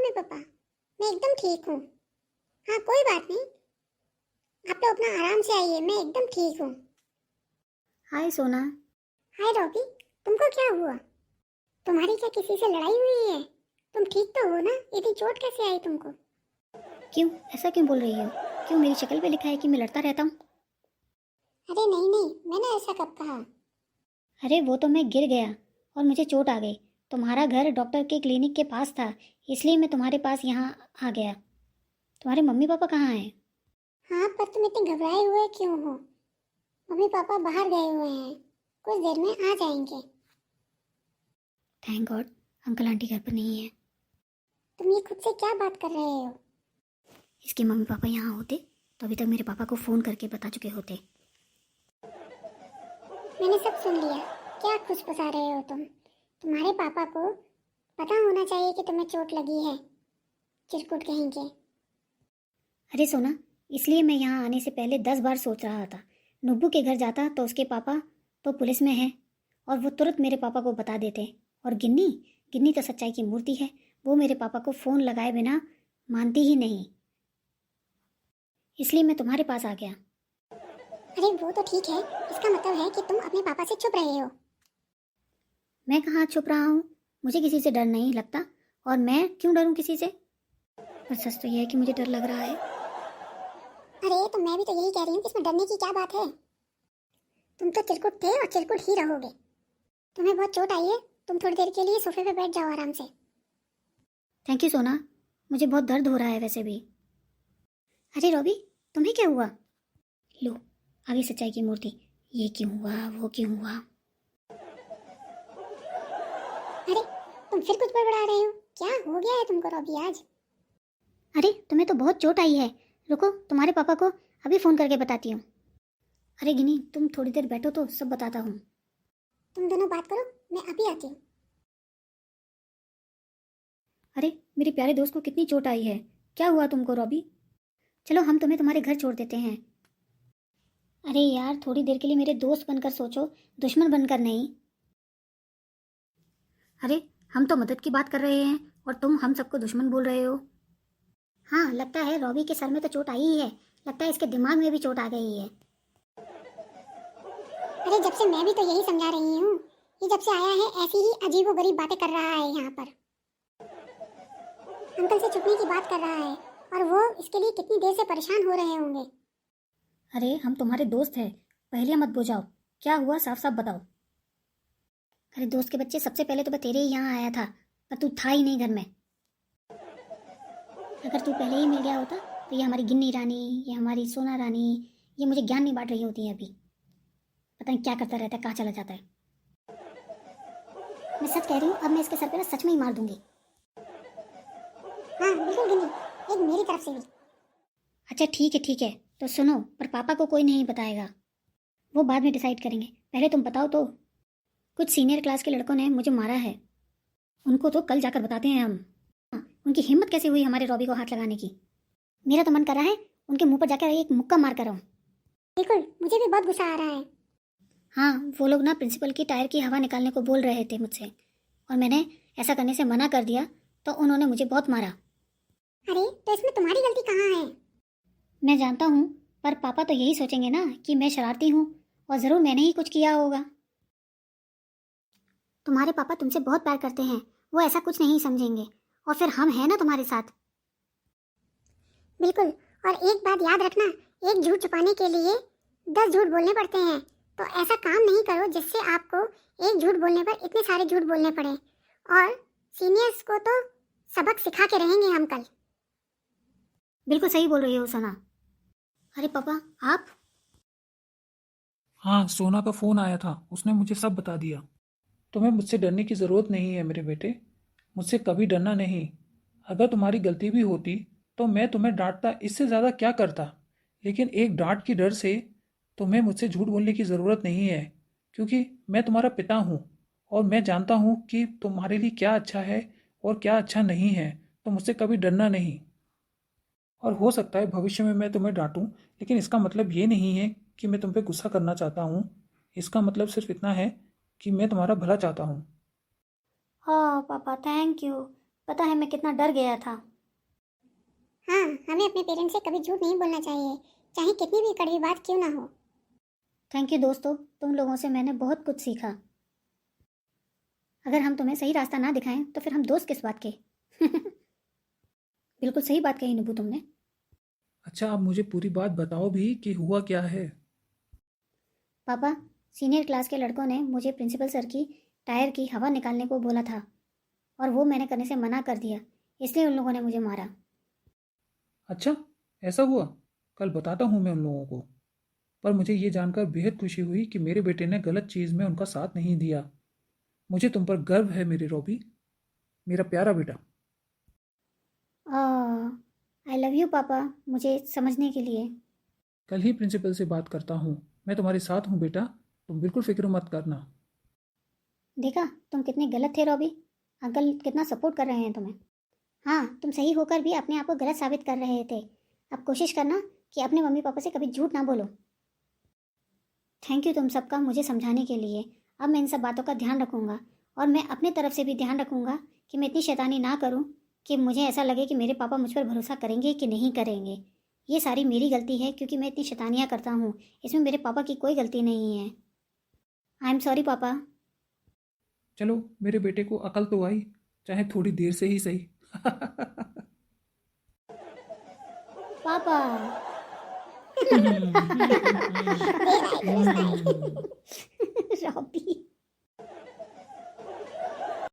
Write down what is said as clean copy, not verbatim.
Mummy papa, मैं एकदम ठीक हूँ। हाँ कोई बात नहीं, आप लोग अपना आराम से आइए, मैं एकदम ठीक हूँ। हाय सोना। हाय रॉबी, तुमको क्या हुआ? तुम्हारी क्या किसी से लड़ाई हुई है? तुम ठीक तो हो ना? इतनी चोट कैसे आई तुमको? क्यों ऐसा क्यों बोल रही हो? क्यों मेरी शक्ल पे लिखा है कि मैं लड़ता रहता हूँ? अरे नहीं नहीं, मैंने ऐसा कब कहा? अरे वो तो मैं गिर गया और मुझे चोट आ गई। तुम्हारा घर डॉक्टर के क्लिनिक के पास था, इसलिए मैं तुम्हारे पास यहाँ आ गया। तुम्हारे मम्मी पापा कहाँ हैं? हाँ, पर तुम इतने घबराए हुए क्यों हो? मम्मी पापा बाहर गए हुए हैं, कुछ देर में आ जाएंगे। थैंक गॉड अंकल आंटी घर पर नहीं है। तुम ये खुद से क्या बात कर रहे हो? इसके मम्मी पापा यहाँ होते तो अभी तक मेरे पापा को फ़ोन करके बता चुके होते। मैंने सब सुन लिया। क्या खुशफुसा रहे हो तुम? तुम्हारे पापा को पता होना चाहिए कि तुम्हें चोट लगी है, चिरकुट कहीं के। अरे सोना, इसलिए मैं यहाँ आने से पहले 10 बार सोच रहा था। नुब्बू के घर जाता तो उसके पापा तो पुलिस में हैं और वो तुरंत मेरे पापा को बता देते। और गिन्नी गिन्नी तो सच्चाई की मूर्ति है, वो मेरे पापा को फ़ोन लगाए बिना मानती ही नहीं। इसलिए मैं तुम्हारे पास आ गया। अरे वो तो ठीक है, इसका मतलब है कि तुम अपने पापा से छुप रहे हो। मैं कहाँ छुप रहा हूँ? मुझे किसी से डर नहीं लगता, और मैं क्यों डरूँ किसी से? पर सच तो यह है कि मुझे डर लग रहा है। अरे तो मैं भी तो यही कह रही हूँ कि इसमें डरने की क्या बात है? तुम तो चिरकुट थे और चिरकुट ही रहोगे। तुम्हें बहुत चोट आई है, तुम थोड़ी देर के लिए सोफे पे बैठ जाओ आराम से। थैंक यू सोना, मुझे बहुत दर्द हो रहा है वैसे भी। अरे रॉबी, तुम्हें क्या हुआ? लो, आ गई सच्चाई की मूर्ति। ये क्यों हुआ, वो क्यों हुआ? अरे तुम फिर कुछ बड़बड़ा रहे हो? क्या हो गया है तुमको रॉबी आज? अरे तुम्हें तो बहुत चोट आई है। रुको, तुम्हारे पापा को अभी फ़ोन करके बताती हूँ। अरे गिनी, तुम थोड़ी देर बैठो तो सब बताता हूँ। तुम दोनों बात करो, मैं अभी आती हूँ। अरे मेरे प्यारे दोस्त को कितनी चोट आई है। क्या हुआ तुमको रॉबी? चलो हम तुम्हें तुम्हारे घर छोड़ देते हैं। अरे यार, थोड़ी देर के लिए मेरे दोस्त बनकर सोचो, दुश्मन बनकर नहीं। अरे हम तो मदद की बात कर रहे हैं और तुम हम सबको दुश्मन बोल रहे हो। हाँ, लगता है रॉबी के सर में तो चोट आई ही है। लगता है इसके दिमाग में भी चोट आ गई है। अरे जब से मैं भी तो यही समझा रही हूँ, ये जब से आया है ऐसी ही अजीबोगरीब बातें कर रहा है यहाँ पर। अंकल से छुपने की बात कर रहा है, और वो इसके लिए कितनी देर से परेशान हो रहे होंगे। अरे हम तुम्हारे दोस्त हैं, पहले मत बुझाओ। क्या हुआ साफ साफ बताओ। अरे दोस्त के बच्चे, सबसे पहले तो मैं तेरे ही यहाँ आया था, पर तू था ही नहीं घर में। अगर तू पहले ही मिल गया होता तो ये हमारी गिन्नी रानी, ये हमारी सोना रानी, ये मुझे ज्ञान नहीं बांट रही होती है अभी। पता नहीं क्या करता रहता है, कहाँ चला जाता है। मैं सच कह रही हूँ, अब मैं इसके सर पे ना सच में ही मार दूंगी। हाँ बिल्कुल गिनी, एक मेरी तरफ से भी। अच्छा ठीक है, तो सुनो, पर पापा को कोई नहीं बताएगा, वो बाद में डिसाइड करेंगे। पहले तुम बताओ तो। कुछ सीनियर क्लास के लड़कों ने मुझे मारा है, उनको तो कल जाकर बताते हैं हम। हाँ, उनकी हिम्मत कैसे हुई हमारे रॉबी को हाथ लगाने की। मेरा तो मन कर रहा है उनके मुंह पर जाकर एक मुक्का मार कर आऊं। बिल्कुल, मुझे भी बहुत गुस्सा आ रहा है। हाँ, वो लोग ना प्रिंसिपल की टायर की हवा निकालने को बोल रहे थे मुझसे, और मैंने ऐसा करने से मना कर दिया तो उन्होंने मुझे बहुत मारा। अरे तो इसमें तुम्हारी गलती कहाँ है? मैं जानता हूँ, पर पापा तो यही सोचेंगे ना कि मैं शरारती हूँ, और ज़रूर मैंने ही कुछ किया होगा। तुम्हारे पापा तुमसे बहुत प्यार करते हैं, वो ऐसा कुछ नहीं समझेंगे, और फिर हम हैं ना तुम्हारे साथ। बिल्कुल, और एक बात याद रखना, एक झूठ छुपाने के लिए 10 झूठ बोलने पड़ते हैं। तो ऐसा काम नहीं करो जिससे आपको एक झूठ बोलने पर इतने सारे झूठ बोलने पड़े। और सीनियर्स को तो सबक सिखा के रहेंगे हम कल। बिल्कुल सही बोल रही हो सोना। अरे पापा, आप? हाँ, सोना का फ़ोन आया था, उसने मुझे सब बता दिया। तुम्हें मुझसे डरने की ज़रूरत नहीं है मेरे बेटे, मुझसे कभी डरना नहीं। अगर तुम्हारी गलती भी होती तो मैं तुम्हें डांटता, इससे ज़्यादा क्या करता। लेकिन एक डांट की डर से तुम्हें मुझसे झूठ बोलने की ज़रूरत नहीं है, क्योंकि मैं तुम्हारा पिता हूँ और मैं जानता हूँ कि तुम्हारे लिए क्या अच्छा है और क्या अच्छा नहीं है। तो मुझसे कभी डरना नहीं। और हो सकता है भविष्य में मैं तुम्हें डांटूं, लेकिन इसका मतलब ये नहीं है कि मैं तुम पे गुस्सा करना चाहता हूँ। इसका मतलब सिर्फ इतना है कि मैं तुम्हारा भला चाहता हूँ। हाँ पापा, थैंक यू। पता है मैं कितना डर गया था। हाँ, हमें अपने पेरेंट्स से कभी झूठ नहीं बोलना चाहिए, चाहे कितनी भी कड़वी बात क्यों ना हो। थैंक यू दोस्तों, तुम लोगों से मैंने बहुत कुछ सीखा। अगर हम तुम्हें सही रास्ता ना दिखाएं तो फिर हम दोस्त किस बात के। बिल्कुल सही बात कही नुबू तुमने। अच्छा, आप मुझे पूरी बात बताओ भी कि हुआ क्या है। पापा, सीनियर क्लास के लड़कों ने मुझे प्रिंसिपल सर की टायर की हवा निकालने को बोला था और वो मैंने करने से मना कर दिया, इसलिए उन लोगों ने मुझे मारा। अच्छा, ऐसा हुआ? कल बताता हूँ मैं उन लोगों को। पर मुझे ये जानकर बेहद खुशी हुई कि मेरे बेटे ने गलत चीज़ में उनका साथ नहीं दिया। मुझे तुम पर गर्व है मेरी रॉबी, मेरा प्यारा बेटा। आई लव यू पापा, मुझे समझने के लिए। कल ही प्रिंसिपल से बात करता हूँ। मैं तुम्हारे साथ हूँ बेटा, तुम बिल्कुल फिक्र मत करना। देखा तुम कितने गलत थे रॉबी, अंकल कितना सपोर्ट कर रहे हैं तुम्हें। हाँ, तुम सही होकर भी अपने आप को गलत साबित कर रहे थे। अब कोशिश करना कि अपने मम्मी पापा से कभी झूठ ना बोलो। थैंक यू तुम सबका मुझे समझाने के लिए। अब मैं इन सब बातों का ध्यान रखूँगा और मैं अपने तरफ से भी ध्यान रखूँगा कि मैं इतनी शैतानी ना करूँ कि मुझे ऐसा लगे कि मेरे पापा मुझ पर भरोसा करेंगे कि नहीं करेंगे। ये सारी मेरी गलती है क्योंकि मैं इतनी शैतानियाँ करता हूँ, इसमें मेरे पापा की कोई गलती नहीं है। आई एम सॉरी पापा। चलो, मेरे बेटे को अकल तो आई, चाहे थोड़ी देर से ही सही। पापा। रॉबी।